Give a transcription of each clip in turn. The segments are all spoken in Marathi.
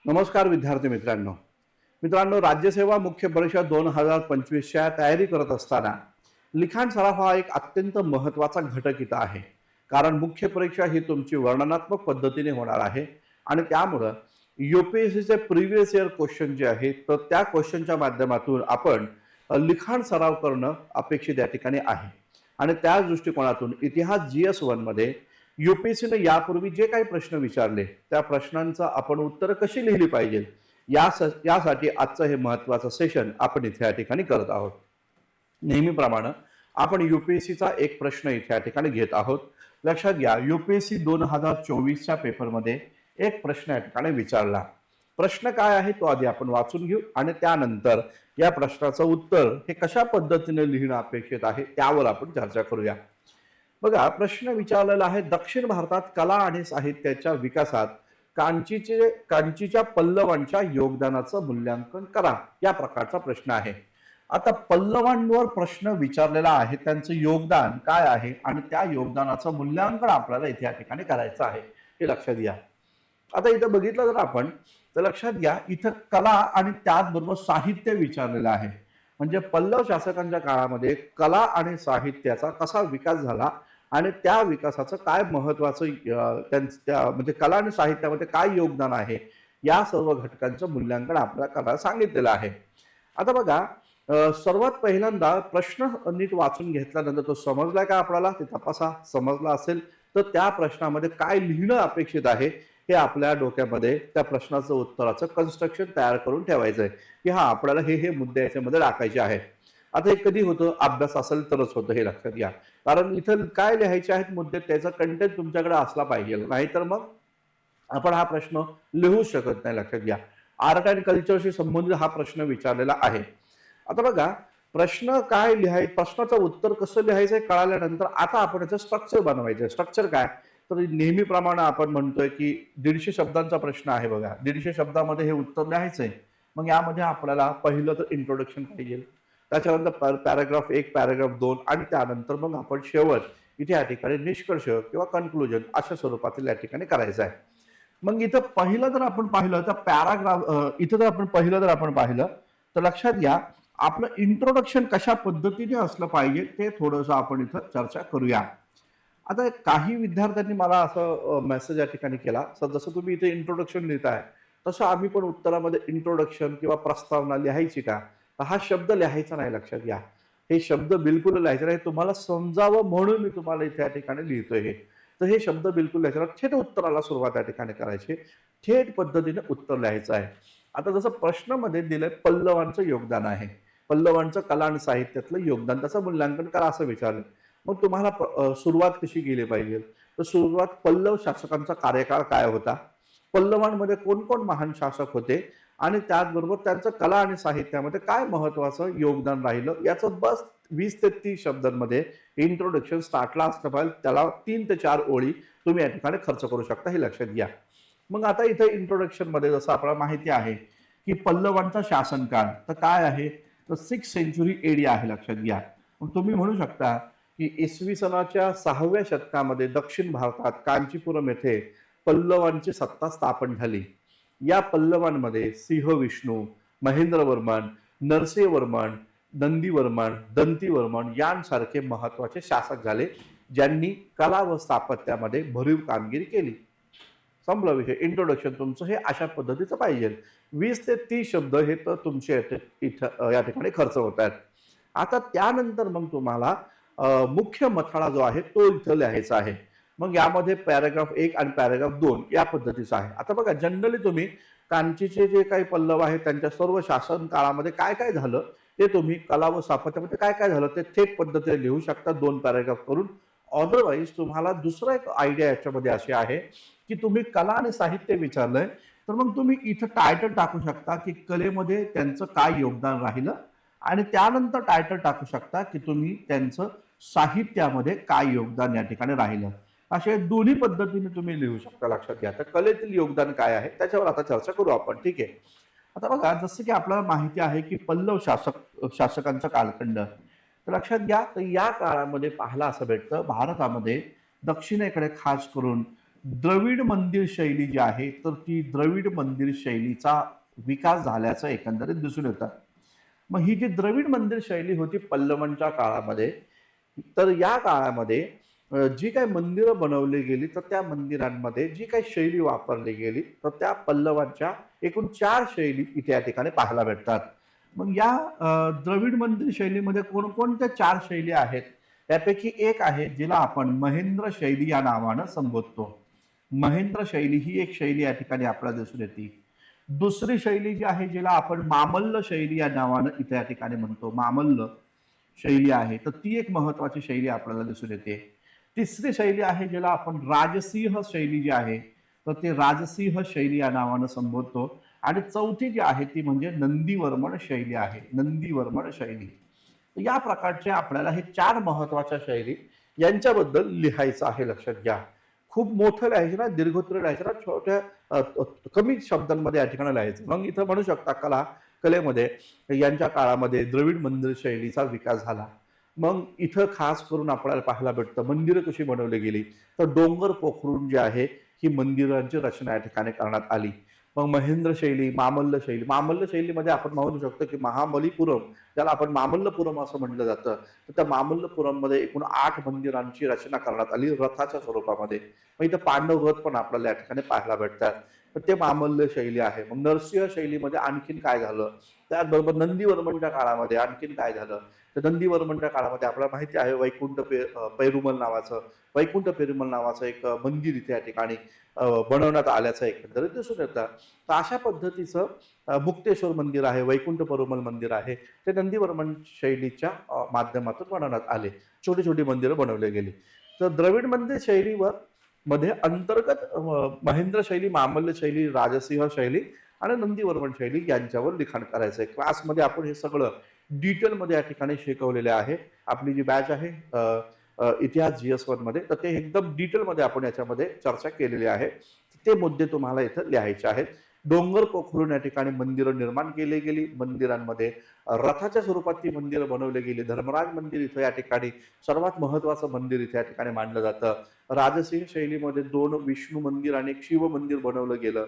नमस्कार विद्यार्थी मित्रांनो, राज्यसेवा मुख्य परीक्षा 2025च्या तयारी करत असताना लिखाण सराव हा एक अत्यंत महत्त्वाचा घटक इथं आहे. कारण मुख्य परीक्षा ही तुमची वर्णनात्मक पद्धतीने होणार आहे आणि त्यामुळं UPSCचे प्रिव्हियस इयर क्वेश्चन जे आहेत तर त्या क्वेश्चनच्या माध्यमातून आपण लिखाण सराव करणं अपेक्षित या ठिकाणी आहे. आणि त्याच दृष्टिकोनातून इतिहास GS1 मध्ये UPSCने यापूर्वी जे काही प्रश्न विचारले त्या प्रश्नांचं आपण उत्तरं कशी लिहिली पाहिजे यासाठी आजचं हे महत्त्वाचं सेशन आपण इथे या ठिकाणी करत आहोत. नेहमीप्रमाणे आपण UPSCचा एक प्रश्न इथे या ठिकाणी घेत आहोत. लक्षात घ्या, UPSC 2024च्या पेपरमध्ये एक प्रश्न या ठिकाणी विचारला. प्रश्न काय आहे तो आधी आपण वाचून घेऊ आणि त्यानंतर या प्रश्नाचं उत्तर हे कशा पद्धतीने लिहिणं अपेक्षित आहे त्यावर आपण चर्चा करूया. बघा, प्रश्न विचारलेला आहे, दक्षिण भारतात कला आणि साहित्याच्या विकासात कांचीच्या पल्लवांच्या योगदानाचं मूल्यांकन करा. या प्रकारचा प्रश्न आहे. आता पल्लवांवर प्रश्न विचारलेला आहे, त्यांचं योगदान काय आहे आणि त्या योगदानाचं मूल्यांकन आपल्याला इथे या ठिकाणी करायचं आहे, हे लक्षात घ्या. आता इथं बघितलं जर आपण तर लक्षात घ्या, इथं कला आणि त्याचबरोबर साहित्य विचारलेलं आहे. म्हणजे पल्लव शासकांच्या काळामध्ये कला आणि साहित्याचा कसा विकास झाला आणि त्या विकासाचं काय महत्वाचं म्हणजे कला आणि साहित्यामध्ये काय योगदान आहे या सर्व घटकांचं मूल्यांकन आपल्याला करायला सांगितलेलं आहे. आता बघा, सर्वात पहिल्यांदा प्रश्न नीट वाचून घेतल्यानंतर तो समजलाय का आपल्याला ते तपासा. समजला असेल तर त्या प्रश्नामध्ये काय लिहिणं अपेक्षित आहे हे आपल्या डोक्यामध्ये त्या प्रश्नाचं उत्तराचं कन्स्ट्रक्शन तयार करून ठेवायचं आहे की हा आपल्याला हे मुद्दे याच्यामध्ये टाकायचे आहेत. आता हे कधी होतं, अभ्यास असेल तरच होतं, हे लक्षात घ्या. कारण इथं काय लिहायचे आहेत मुद्दे त्याचा कंटेंट तुमच्याकडे असला पाहिजे, नाहीतर मग आपण हा प्रश्न लिहू शकत नाही. लक्षात घ्या, आर्ट अँड कल्चरशी संबंधित हा प्रश्न विचारलेला आहे. आता बघा, प्रश्न काय लिहायचं, प्रश्नाचं उत्तर कसं लिहायचं कळाल्यानंतर आता आपण याचं स्ट्रक्चर बनवायचं. स्ट्रक्चर काय तर नेहमीप्रमाणे आपण म्हणतोय की 150 शब्दांचा प्रश्न आहे. बघा, 150 शब्दामध्ये हे उत्तर लिहायचंय. मग यामध्ये आपल्याला पहिलं तर इंट्रोडक्शन पाहिजे, त्याच्यानंतर पॅराग्राफ 1, पॅराग्राफ 2 आणि त्यानंतर मग आपण शेवट इथे या ठिकाणी निष्कर्ष किंवा कन्क्लुजन अशा स्वरूपातील या ठिकाणी करायचं आहे. मग इथं पहिलं जर आपण पाहिलं तर इथं जर आपण पाहिलं तर लक्षात घ्या, आपलं इंट्रोडक्शन कशा पद्धतीने असलं पाहिजे ते थोडंसं आपण इथं चर्चा करूया. आता काही विद्यार्थ्यांनी मला असं मेसेज या ठिकाणी केला, सर जसं तुम्ही इथे इंट्रोडक्शन लिहिताय तसं आम्ही पण उत्तरामध्ये इंट्रोडक्शन किंवा प्रस्तावना लिहायची का? हा शब्द लिहायचा नाही. लक्षात घ्या, हे शब्द बिलकुल लिहायचे नाही. तुम्हाला समजावं म्हणून मी तुम्हाला इथे या ठिकाणी लिहितोय हे. तर हे शब्द बिलकुल लिहायचे नाही. थेट उत्तराला सुरुवात या ठिकाणी करायची, थेट पद्धतीने उत्तर लिहायचं आहे. आता जसं प्रश्नामध्ये दिलंय पल्लवांचं योगदान आहे, पल्लवांचं कला आणि साहित्यातलं योगदान त्याचं मूल्यांकन करा असं विचारलं. मग तुम्हाला सुरुवात कशी केली पाहिजे तर सुरुवात, पल्लव शासकांचा कार्यकाळ काय होता, पल्लवांमध्ये कोण कोण महान शासक होते आणि त्याचबरोबर त्यांचं कला आणि साहित्यामध्ये काय महत्वाचं योगदान राहिलं याचं बस 20 ते 30 शब्दांमध्ये इंट्रोडक्शन स्टार्टला असलं पाहिजे. त्याला 3 ते 4 ओळी तुम्ही या ठिकाणी खर्च करू शकता, हे लक्षात घ्या. मग आता इथे इंट्रोडक्शन मध्ये जसं आपल्याला माहिती आहे की पल्लवांचा शासनकाळ तर काय आहे तर 6th सेंचुरी AD आहे. लक्षात घ्या. मग तुम्ही म्हणू शकता की इसवी सनाच्या 6व्या शतकामध्ये दक्षिण भारतात कांचीपुरम येथे पल्लवांची सत्ता स्थापन झाली. या पल्लवांमध्ये सिंहविष्णू, महेंद्रवर्मन, नरसिंहवर्मन, नंदीवर्मन, दंतीवर्मन यांसारखे महत्वाचे शासक झाले, ज्यांनी कला व स्थापत्यामध्ये भरीव कामगिरी केली. संपला विषय. इंट्रोडक्शन तुमचं हे अशा पद्धतीचं पाहिजे. 20 ते 30 शब्द हे तर तुमचे इथं या ठिकाणी खर्च होत आहेत. आता त्यानंतर मग तुम्हाला मुख्य मथळा जो आहे तो इथं लिहायचा आहे. मग यामध्ये पॅराग्राफ 1 आणि पॅराग्राफ 2 या पद्धतीचा आहे. आता बघा, जनरली तुम्ही कांचीचे जे काही पल्लव आहेत त्यांच्या सर्व शासन काळामध्ये काय काय झालं ते तुम्ही कला व स्थापत्यामध्ये काय काय झालं ते थेट पद्धतीने लिहू शकता 2 पॅराग्राफ करून. अदरवाईज तुम्हाला दुसरा एक आयडिया याच्यामध्ये अशी आहे की तुम्ही कला आणि साहित्य विचारलंय तर मग तुम्ही इथं टायटल टाकू शकता की कलेमध्ये त्यांचं काय योगदान राहिलं आणि त्यानंतर टायटल टाकू शकता की तुम्ही त्यांचं साहित्यामध्ये काय योगदान या ठिकाणी राहिलं. अशा दोन्ही पद्धतीने तुम्ही लिहू शकता. लक्षात घ्या. तर कलेतील योगदान काय आहे त्याच्यावर आता चर्चा करू आपण, ठीक आहे. आता बघा, जसं की आपल्याला माहिती आहे की पल्लव शासकांचा कालखंड तर लक्षात घ्या, तर या काळामध्ये पाहायला असं भेटतं भारतामध्ये दक्षिणेकडे खास करून द्रविड मंदिर शैली जी आहे तर ती द्रविड मंदिर शैलीचा विकास झाल्याचं एकंदरीत दिसून येतं. मग ही जी द्रविड मंदिर शैली होती पल्लवांच्या काळामध्ये, तर या काळामध्ये जी काही मंदिरं बनवली गेली तर त्या मंदिरांमध्ये जी काही शैली वापरली गेली तर त्या पल्लवांच्या एकूण 4 शैली इथे या ठिकाणी पाहायला भेटतात. मग या द्रविड मंदिर शैलीमध्ये कोणकोणत्या 4 शैली आहेत? त्यापैकी एक आहे जिला आपण महेंद्र शैली या नावानं संबोधतो. महेंद्र शैली ही एक शैली या ठिकाणी आपल्याला दिसून येते. दुसरी शैली जी आहे जिला आपण मामल्ल शैली या नावानं इथे या ठिकाणी म्हणतो. मामल्ल शैली आहे तर ती एक महत्वाची शैली आपल्याला दिसून येते. तिसरी शैली आहे ज्याला आपण राजसिंह शैली जी आहे तर ते राजसिंह शैली या नावानं संबोधतो. आणि चौथी जी आहे ती म्हणजे नंदीवर्मन शैली आहे. नंदीवर्मन शैली. या प्रकारच्या आपल्याला हे 4 महत्वाच्या शैली यांच्याबद्दल लिहायचं आहे, लक्षात घ्या. खूप मोठं लिहायचं ना, दीर्घोत्तर लिहायचं ना, छोट्या कमी शब्दांमध्ये या ठिकाणी लिहायचं. मग इथं म्हणू शकता कलेमध्ये यांच्या काळामध्ये द्रविड मंदिर शैलीचा विकास झाला. मग इथं खास करून आपल्याला पाहायला भेटतं मंदिरं कशी बनवली गेली तर डोंगर पोखरून जी आहे ही मंदिरांची रचना या ठिकाणी करण्यात आली. मग महेंद्र शैली, मामल्ल शैलीमध्ये आपण म्हणू शकतो की महाबलीपुरम, ज्याला आपण मामल्लपुरम असं म्हटलं जातं, तर त्या मामल्लपुरम मध्ये एकूण 8 मंदिरांची रचना करण्यात आली रथाच्या स्वरूपामध्ये. मग इथं पांडव रथ पण आपल्याला या ठिकाणी पाहायला भेटतात. तर ते मामल्ल शैली आहे. मग नरसिंह शैलीमध्ये आणखीन काय झालं, त्याचबरोबर नंदीवर्मनच्या काळामध्ये आणखीन काय झालं, तर नंदीवर्मनच्या काळामध्ये आपल्याला माहिती आहे वैकुंठ पेरुमल नावाचं एक मंदिर इथे या ठिकाणी बनवण्यात आल्याचं एकंदरीत दिसून येतं. तर अशा पद्धतीचं मुक्तेश्वर मंदिर आहे, वैकुंठ पेरुमल मंदिर आहे, ते नंदीवर्मन शैलीच्या माध्यमातून बनवण्यात आले. छोटी छोटी मंदिरं बनवली गेली. तर द्रविड मंदिर शैलीवर मध्ये अंतर्गत महेंद्र शैली, मामल्ल शैली, राजसिंह शैली आणि नंदीवर्मन शैली यांच्यावर लिखाण करायचं आहे. क्लासमध्ये आपण हे सगळं डिटेलमध्ये या ठिकाणी शिकवलेले आहे. आपली जी बॅच आहे इतिहास GS1 मध्ये, तर ते एकदम डिटेलमध्ये आपण याच्यामध्ये चर्चा केलेली आहे. ते मुद्दे तुम्हाला इथं लिहायचे आहेत. डोंगर पोखरून या ठिकाणी मंदिरं निर्माण केली गेली. मंदिरांमध्ये रथाच्या स्वरूपात ती मंदिरं बनवली गेली. धर्मराज मंदिर इथं या ठिकाणी सर्वात महत्वाचं मंदिर इथे या ठिकाणी मानलं जातं. राजसिंह शैलीमध्ये 2 विष्णू मंदिर आणि एक शिव मंदिर बनवलं गेलं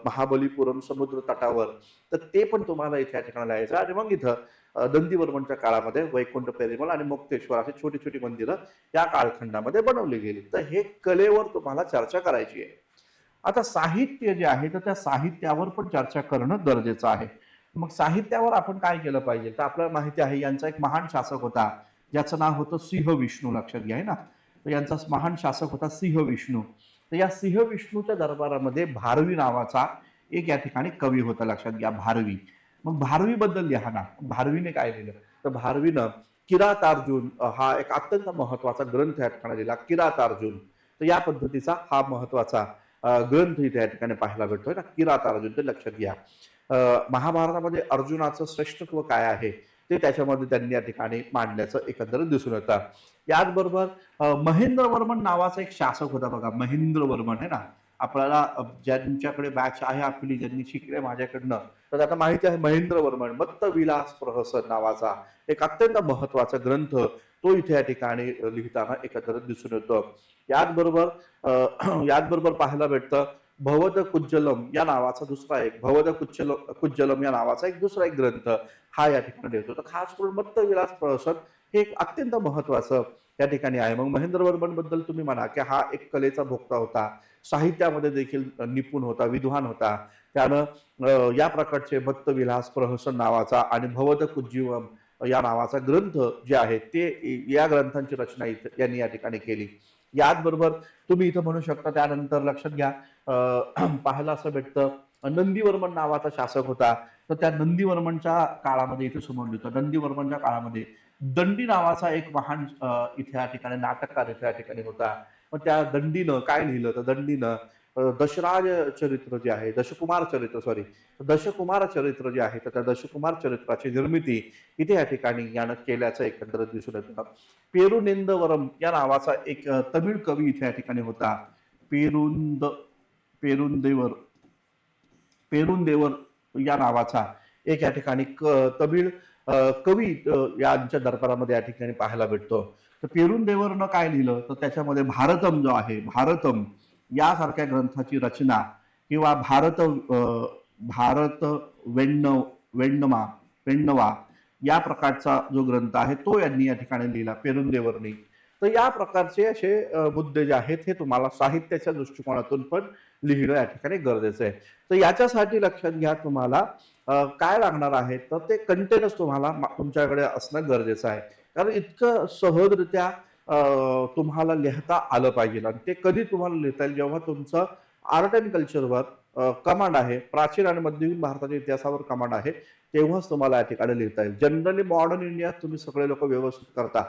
महाबलीपुरम समुद्र तटावर. तर ते पण तुम्हाला इथे या ठिकाणी लिहायचं. आणि मग इथं नंदीवर्मनच्या काळामध्ये वैकुंठ पेरुमल आणि मुक्तेश्वर अशी छोटी छोटी मंदिरं या कालखंडामध्ये बनवली गेली. तर हे कलेवर तुम्हाला चर्चा करायची आहे. आता साहित्य जे आहे तर त्या साहित्यावर पण चर्चा करणं गरजेचं आहे. मग साहित्यावर आपण काय केलं पाहिजे, तर आपल्याला माहिती आहे यांचा एक महान शासक होता ज्याचं नाव होतं सिंह विष्णू, लक्षात घ्या ना. तर यांचा महान शासक होता सिंह विष्णू. तर या सिंह विष्णूच्या दरबारामध्ये भारवी नावाचा एक या ठिकाणी कवी होता, लक्षात घ्या, भारवी. मग भारवी बद्दल लिहा ना. भारवीने काय लिहिलं, तर भारवीनं किरातार्जुन हा एक अत्यंत महत्वाचा ग्रंथ या ठिकाणी लिहिला, किरातार्जुन. तर या पद्धतीचा हा महत्वाचा ग्रंथ इथे या ठिकाणी पाहायला भेटतोय ना, किरातार्जुन, ते लक्षात घ्या. महाभारतामध्ये अर्जुनाचं श्रेष्ठत्व काय आहे ते त्याच्यामध्ये त्यांनी या ठिकाणी मांडल्याचं एकंदरीत दिसून येतं. याचबरोबर महेंद्रवर्मन नावाचा एक शासक होता बघा, महेंद्रवर्मन आहे ना. आपल्याला ज्यांच्याकडे बॅच आहे आपली, ज्यांनी शिकले माझ्याकडनं, तर आता माहिती आहे महेंद्रवर्मन मत्तविलास प्रहसन नावाचा एक अत्यंत महत्वाचा ग्रंथ तो इथे या ठिकाणी लिहिताना एकंदरीत दिसून येतो. याचबरोबर याचबरोबर पाहायला भेटतं भवद कुज्जलम या नावाचा दुसरा एक कुज्जलम या नावाचा एक दुसरा एक ग्रंथ हा या ठिकाणी येतो. तर खास करून मत्तविलास प्रहसन हे एक अत्यंत महत्वाचं या ठिकाणी आहे. मग महेंद्रवर्मन बद्दल तुम्ही म्हणा की हा एक कलेचा भोक्ता होता, साहित्यामध्ये देखील निपुण होता, विद्वान होता. त्यानं या प्रकारचे मत्तविलास प्रहसन नावाचा आणि भवद कुज्जीवम या नावाचा ग्रंथ जे आहे ते या ग्रंथांची रचना यांनी या ठिकाणी केली. याचबरोबर तुम्ही इथं म्हणू शकता, त्यानंतर लक्षात घ्या पाहायला असं भेटतं नंदीवर्मन नावाचा शासक होता. तर त्या नंदीवर्मनच्या काळामध्ये इथे समोर लिहितो, नंदीवर्मनच्या काळामध्ये दंडी नावाचा एक महान इथे या ठिकाणी नाटककार इथे या ठिकाणी होता. मग त्या दंडीनं काय लिहिलं, तर दंडीनं दशराज चरित्र जे आहे, दशकुमार चरित्र जे आहे, तर त्या दशकुमार चरित्राची निर्मिती इथे या ठिकाणी यानं केल्याचं एकंदरीत दिसून येतं. पेरुनेंदवरम या नावाचा एक तमिळ कवी इथे या ठिकाणी होता. पेरुंद पेरुंदेवर पेरुंदेवर या नावाचा एक या ठिकाणी तमिळ कवी यांच्या दरबारामध्ये या ठिकाणी पाहायला भेटतो. तर पेरुंदेवरनं काय लिहिलं, तर त्याच्यामध्ये भारतम जो आहे, भारतम यासारख्या ग्रंथाची रचना किंवा भारत वेण्णमा वेण्णवा या प्रकारचा जो ग्रंथ आहे तो यांनी या ठिकाणी लिहिला पेरुंदेवरनी. तर या प्रकारचे असे मुद्दे जे आहेत हे तुम्हाला साहित्याच्या दृष्टिकोनातून पण लिहिणं या ठिकाणी गरजेचं आहे. तर याच्यासाठी लक्षात घ्या तुम्हाला काय लागणार आहे तर ते कंटेनच तुम्हाला तुमच्याकडे असणं गरजेचं आहे. कारण इतकं सहजरित्या तुम्हाला लिहिता आलं पाहिजे आणि ते कधी तुम्हाला लिहिता येईल जेव्हा तुमचं आर्ट अँड कल्चरवर कमांड आहे, प्राचीन आणि मध्ययुगीन भारताच्या इतिहासावर कमांड आहे, तेव्हाच तुम्हाला या ठिकाणी लिहिता येईल. जनरली मॉडर्न इंडियात तुम्ही सगळे लोक व्यवस्थित करता,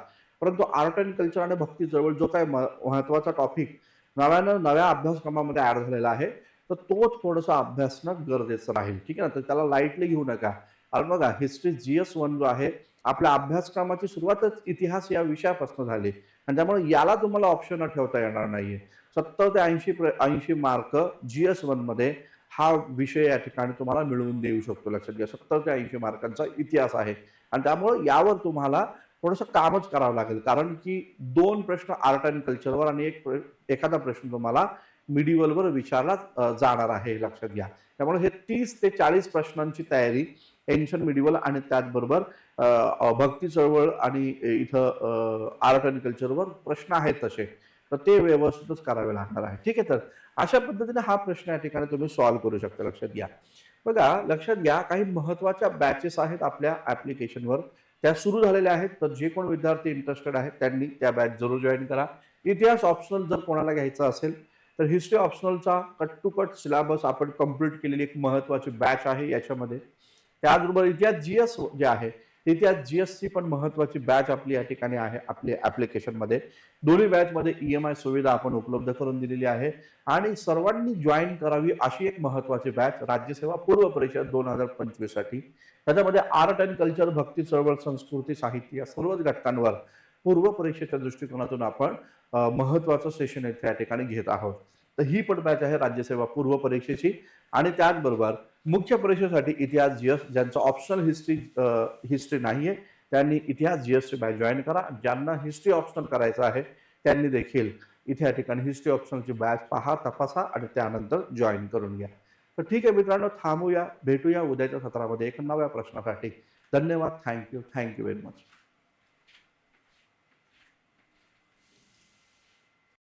परंतु आर्ट अँड कल्चर आणि भक्ती चळवळ जो काही महत्वाचा टॉपिक नव्यानं नव्या अभ्यासक्रमामध्ये ऍड झालेला आहे तर तो थोडासा अभ्यासणं गरजेचं राहील. ठीक आहे ना. तर त्याला लाईटली घेऊ नका. कारण बघा हिस्ट्री GS1 जो आहे आपल्या अभ्यासक्रमाची सुरुवातच इतिहास या विषयापासून झाली आणि त्यामुळे याला तुम्हाला ऑप्शन ठेवता येणार नाहीये. 70 ते 80 मार्क GS1 मध्ये हा विषय या ठिकाणी तुम्हाला मिळवून देऊ शकतो. लक्षात घ्या 70 ते 80 मार्कांचा इतिहास आहे आणि त्यामुळे यावर तुम्हाला थोडंसं कामच करावं लागेल. कारण की 2 प्रश्न आर्ट अँड कल्चरवर आणि एखादा प्रश्न तुम्हाला मिडिवलवर विचारला जाणार आहे. लक्षात घ्या. त्यामुळे हे 30 ते 40 प्रश्नांची तयारी एन्शंट मिडिवल आणि त्याचबरोबर भक्ती चळवळ आणि इथं आर्ट अँड कल्चरवर प्रश्न आहेत तसे तर ते व्यवस्थितच करावे लागणार आहे. ठीक आहे. तर अशा पद्धतीने हा प्रश्न या ठिकाणी तुम्ही सॉल्व्ह करू शकता. लक्षात घ्या. बघा लक्षात घ्या काही महत्वाच्या बॅचेस आहेत आपल्या ऍप्लिकेशनवर त्या सुरू झालेल्या आहेत. तर जे कोण विद्यार्थी इंटरेस्टेड आहेत त्यांनी त्या बॅच जरूर जॉईन करा. इतिहास ऑप्शनल जर कोणाला घ्यायचा असेल तर हिस्ट्री ऑप्शनलचा कट टू कट सिलेबस आपण कंप्लीट केलेली एक महत्वाची बॅच आहे याच्यामध्ये. त्याचबरोबर इतिहास GS जे आहे इतिहास GS ची पण महत्वाची बॅच आपली या ठिकाणी आहे आपल्या ऍप्लिकेशन मध्ये. दोन्ही बॅच मध्ये EMI सुविधा आपण उपलब्ध करून दिलेली आहे आणि सर्वांनी जॉईन करावी अशी एक महत्वाची बॅच राज्यसेवा पूर्व परीक्षा 2025 साठी. त्याच्यामध्ये आर्ट अँड कल्चर भक्ती चळवळ संस्कृती साहित्य या सर्वच घटकांवर पूर्व परीक्षेच्या दृष्टिकोनातून आपण महत्वाचं सेशन या ठिकाणी घेत आहोत. तर ही पण बॅच आहे राज्यसेवा पूर्व परीक्षेची आणि त्याचबरोबर मुख्य परीक्षेसाठी इतिहास GS ज्यांचं ऑप्शनल हिस्ट्री नाहीये त्यांनी इतिहास GS ची बॅच जॉईन करा. ज्यांना हिस्ट्री ऑप्शनल करायचं आहे त्यांनी देखील इथे या ठिकाणी हिस्ट्री ऑप्शनलची बॅच पहा तपासा आणि त्यानंतर जॉईन करून घ्या. तर ठीक आहे मित्रांनो थांबूया भेटूया उद्याच्या सत्रामध्ये एक नव्या प्रश्नासाठी. धन्यवाद. Thank you very much.